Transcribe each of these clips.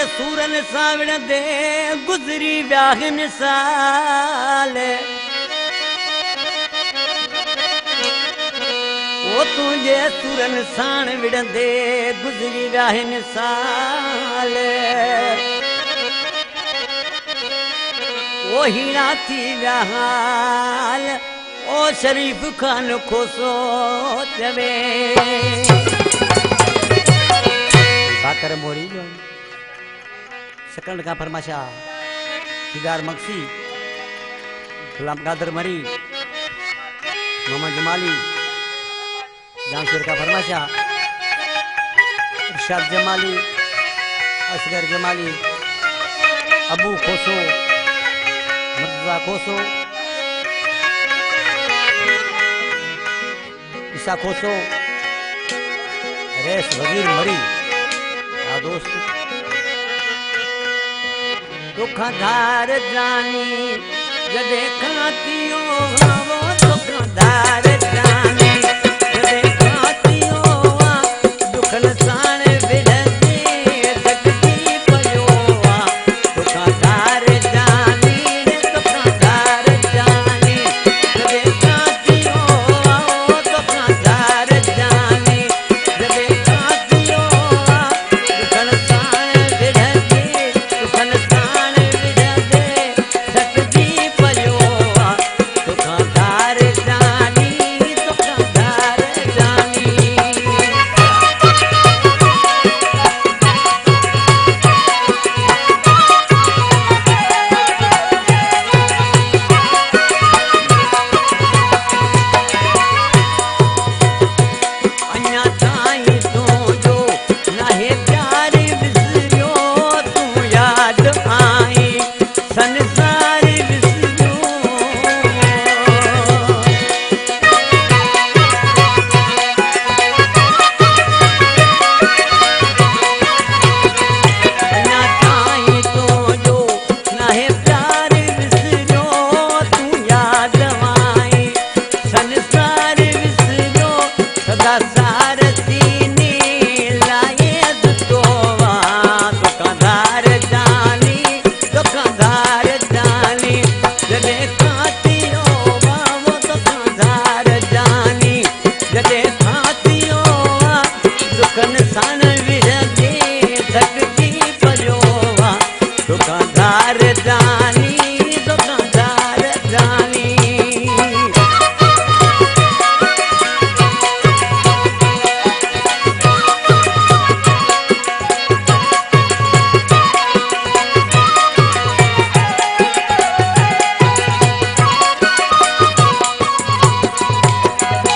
सूरन सावण दे गुजरी व्याहन साल ओ तुझे सूरन साण विड़ंदे गुजरी व्याहन साल ओ हीरा थी व्याहाल ओ शरीफ खान खोसो चवे बाकर मोड़ी जो सकंड का फरमाशा दीदार मक्सी गुलाम कादर मरी मोहम्मद जमाली जामशेर का फरमाशा इरशाद जमाली असगर जमाली अबू खोसो मर्तजा खोसो ईसा खोसो रेस वजीर मरी दोस्त दुखधार जानी जदे खातियो वो दुखधार जानी जदे खातियो दुखन साण विरदे तकदी पयो दुखधार जानी दुखधार जानी जदे खातियो दुखधार जानी जदे खातियो दुखन साण विरदे दुखन साण विरदे तकदी पयो दुखधार जानी दुखधार जानी अन्या ताई तो जो नाहे प्यार विसरियो तू याद आई संसार विसरियो अन्या ताई तो जो नाहे प्यार विसरियो तू याद आई संसार विसरियो सदा सारथी ने लाए दुतोवा दुखधार जानी जदे खातियो वो दुखधार जानी जदे खातियो दुखन साण विरदे तकदी पयो दुखधार जानी दुखधार जानी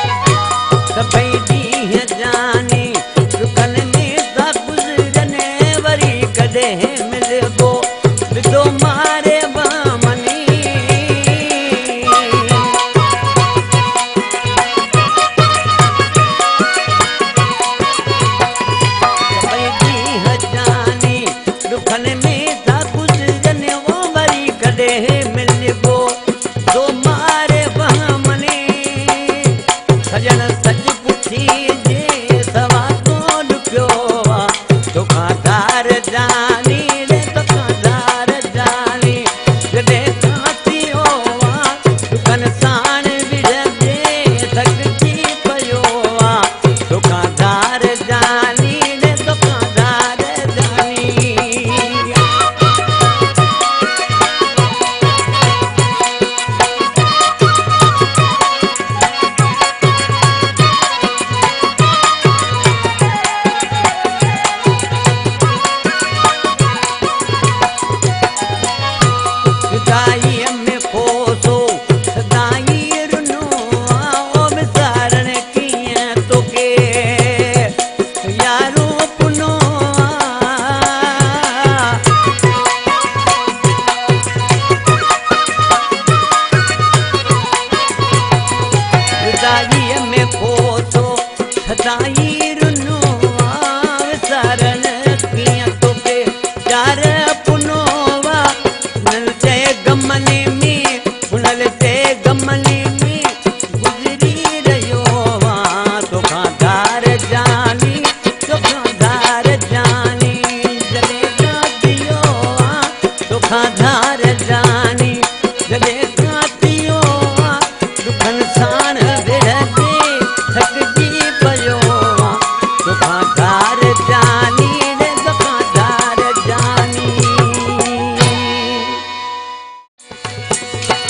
सभई ॾींहं जानी दुखन में था गुज़रने वरी कॾहिं मिलबो विधो मारे बामनी सभई ॾींहं जानी दुखन में था गुज़रने वो वरी कॾहिं मिलबो दो मारे बामनी सजन सच पुछी जे सवा कोन पियो दुखधार जानी रे दुखधार जानी जॾे खातियो दुखन साण विरदे तकदी पयो दुखधार जानी रे दुखधार जानी सदाई में खोसो सदाई रुनो ओ विसारण कीअं तोखे यारो पुनो सदाई में खोसो सदाई रुनो विसारण कीअं तोखे यार पुनो नल ते गमने में उनल ते गमने में गुजरी रहियो दुखधार जानी जॾे खां